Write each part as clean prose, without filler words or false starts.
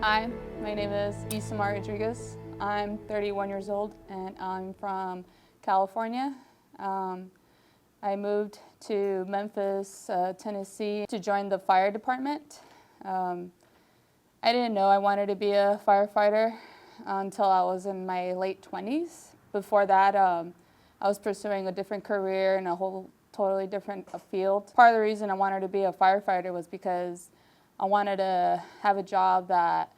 Hi, my name is Isamar Rodriguez. I'm 31 years old and I'm from California. I moved to Memphis, Tennessee to join the fire department. I didn't know I wanted to be a firefighter until I was in my late 20s. Before that, I was pursuing a different career in a whole totally different field. Part of the reason I wanted to be a firefighter was because I wanted to have a job that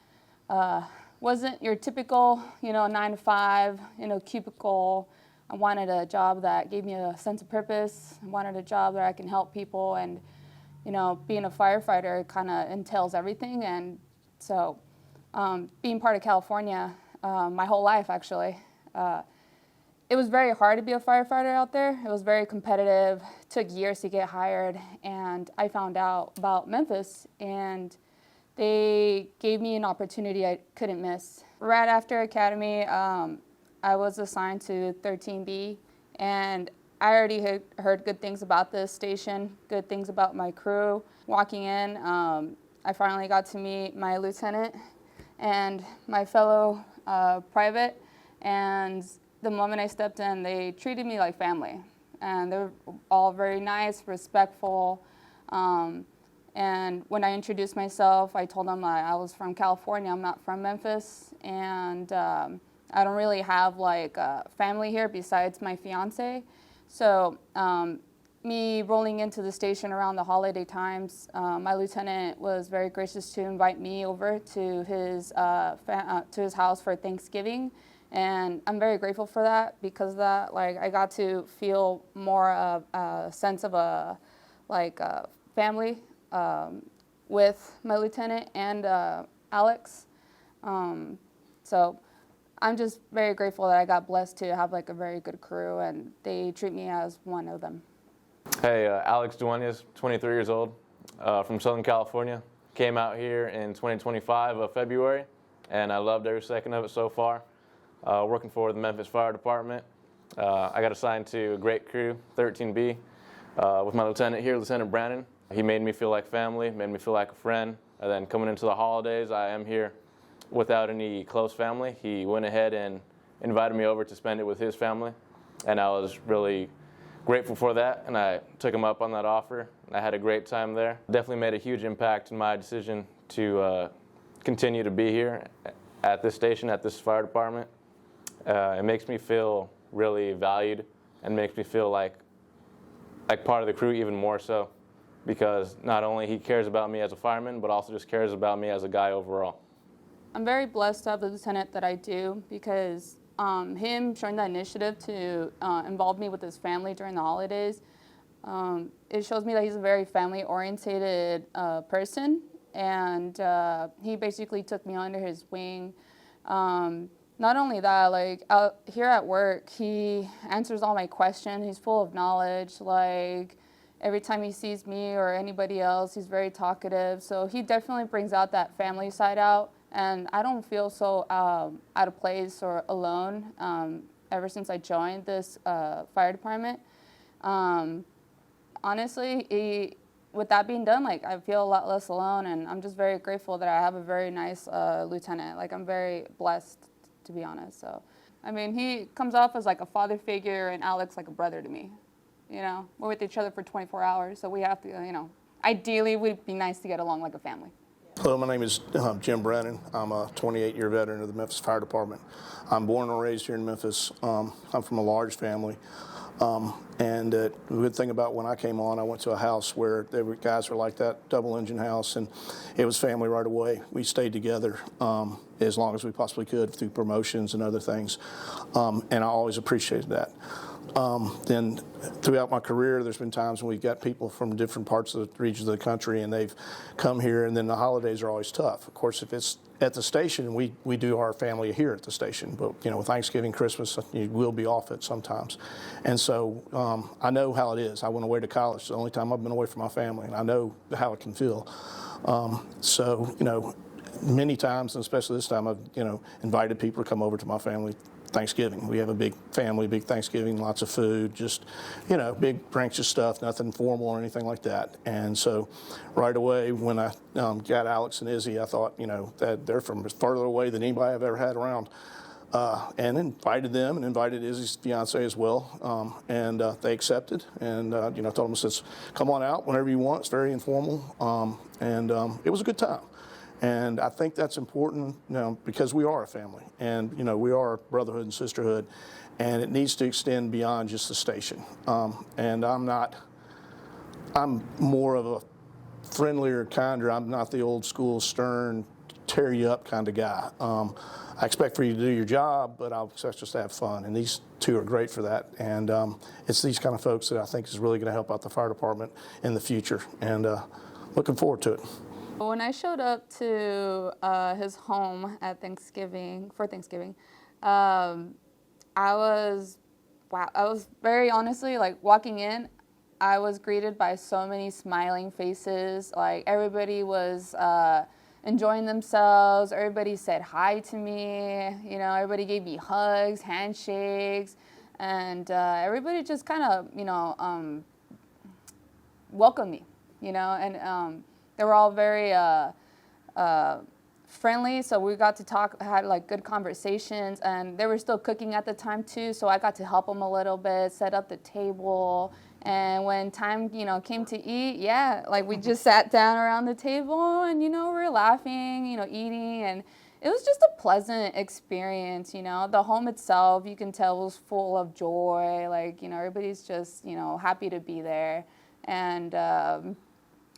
wasn't your typical, 9 to 5, cubicle. I wanted a job that gave me a sense of purpose. I wanted a job where I can help people, and being a firefighter kind of entails everything. And so, being part of California, my whole life actually, it was very hard to be a firefighter out there. It was very competitive. It took years to get hired, and I found out about Memphis, and they gave me an opportunity I couldn't miss. Right after academy, I was assigned to 13B, and I already had heard good things about this station, good things about my crew. Walking in, I finally got to meet my lieutenant and my fellow private, and the moment I stepped in, they treated me like family, and they were all very nice, respectful. And when I introduced myself, I told them I was from California. I'm not from Memphis, and I don't really have a family here besides my fiance. So me rolling into the station around the holiday times, my lieutenant was very gracious to invite me over to his house for Thanksgiving. And I'm very grateful for that, because of that, I got to feel more of a sense of a family with my lieutenant and Alex. So I'm just very grateful that I got blessed to have a very good crew, and they treat me as one of them. Hey, Alex Duenas, 23 years old, from Southern California. Came out here in 2025 of February, and I loved every second of it so far. Working for the Memphis Fire Department. I got assigned to a great crew, 13B, with my lieutenant here, Lieutenant Brannon. He made me feel like family, made me feel like a friend. And then coming into the holidays, I am here without any close family. He went ahead and invited me over to spend it with his family, and I was really grateful for that, and I took him up on that offer. I had a great time there. Definitely made a huge impact in my decision to continue to be here at this station, at this fire department. It makes me feel really valued, and makes me feel like part of the crew even more so, because not only he cares about me as a fireman, but also just cares about me as a guy overall. I'm very blessed to have the lieutenant that I do, because him showing that initiative to involve me with his family during the holidays, it shows me that he's a very family-oriented person, and he basically took me under his wing. Not only that, out here at work, he answers all my questions. He's full of knowledge. Every time he sees me or anybody else, he's very talkative. So he definitely brings out that family side out. And I don't feel so out of place or alone ever since I joined this fire department. Honestly, with that being done, I feel a lot less alone, and I'm just very grateful that I have a very nice lieutenant. I'm very blessed, to be honest. So, he comes off as a father figure, and Alex like a brother to me. We're with each other for 24 hours, so we have to, ideally, we'd be nice to get along like a family. Hello, my name is James Brannon. I'm a 28-year veteran of the Memphis Fire Department. I'm born and raised here in Memphis. I'm from a large family. And the good thing about when I came on, I went to a house where guys were like that, double-engine house, and it was family right away. We stayed together as long as we possibly could through promotions and other things, and I always appreciated that. Then throughout my career, there's been times when we've got people from different parts of the regions of the country, and they've come here, and then the holidays are always tough. Of course, if it's at the station, we do our family here at the station, but with Thanksgiving, Christmas, you will be off it sometimes. And so I know how it is. I went away to college. It's the only time I've been away from my family, and I know how it can feel. So many times, and especially this time, I've invited people to come over to my family Thanksgiving. We have a big family, big Thanksgiving, lots of food, just, you know, big pranks of stuff, nothing formal or anything like that. And so right away when I got Alex and Izzy, I thought, you know, that they're from further away than anybody I've ever had around. And invited them and invited Izzy's fiance as well. And they accepted. And, you know, told them, says, come on out whenever you want. It's very informal. It was a good time. And I think that's important, you know, because we are a family. And, you know, we are a brotherhood and sisterhood. And it needs to extend beyond just the station. And I'm more of a friendlier, kinder. I'm not the old school, stern, tear you up kind of guy. I expect for you to do your job, but I'll expect us to have fun. And these two are great for that. And it's these kind of folks that I think is really going to help out the fire department in the future. And looking forward to it. When I showed up to his home at Thanksgiving, I was very honestly, like walking in, I was greeted by so many smiling faces. Like everybody was enjoying themselves. Everybody said hi to me. You know, everybody gave me hugs, handshakes, and everybody just kind of, you know, welcomed me. You know, and they were all very friendly. So we got to talk, had like good conversations, and they were still cooking at the time too. So I got to help them a little bit, set up the table. And when time, you know, came to eat, yeah, like we just sat down around the table and, you know, we were laughing, you know, eating, and it was just a pleasant experience, you know. The home itself, you can tell, was full of joy. Like, you know, everybody's just, you know, happy to be there. And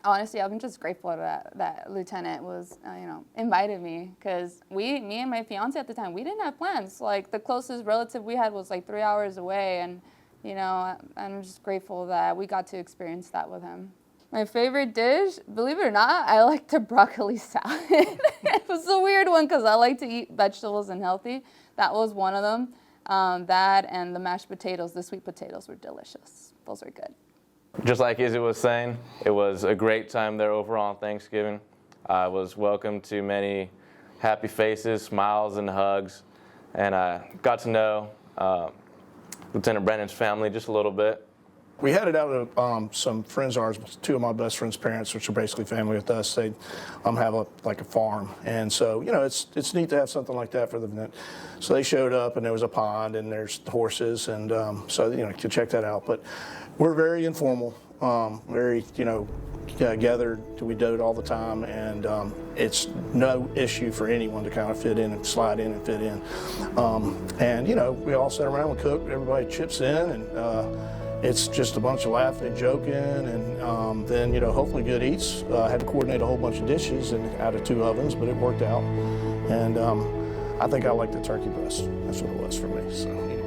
honestly, I'm just grateful that Lieutenant was, you know, invited me, because me and my fiance at the time, we didn't have plans. Like the closest relative we had was like 3 hours away, and you know, I'm just grateful that we got to experience that with him. My favorite dish, believe it or not, I like the broccoli salad. It was a weird one because I like to eat vegetables and healthy. That was one of them. That and the mashed potatoes, the sweet potatoes were delicious. Those were good. Just like Izzy was saying, it was a great time there overall on Thanksgiving. I was welcomed to many happy faces, smiles, and hugs, and I got to know Lieutenant Brannon's family just a little bit. We headed out to some friends of ours, two of my best friends' parents, which are basically family with us. They have a farm, and so you know it's neat to have something like that for them. So they showed up, and there was a pond, and there's horses, and so you know you can check that out. But we're very informal, very you know gathered. We do it all the time, and it's no issue for anyone to kind of fit in and slide in and fit in. And you know we all sit around, we cook, everybody chips in, and it's just a bunch of laughing and joking, and then, you know, hopefully good eats. I had to coordinate a whole bunch of dishes and out of 2 ovens, but it worked out. And I think I like the turkey breast. That's what it was for me. So, anyway.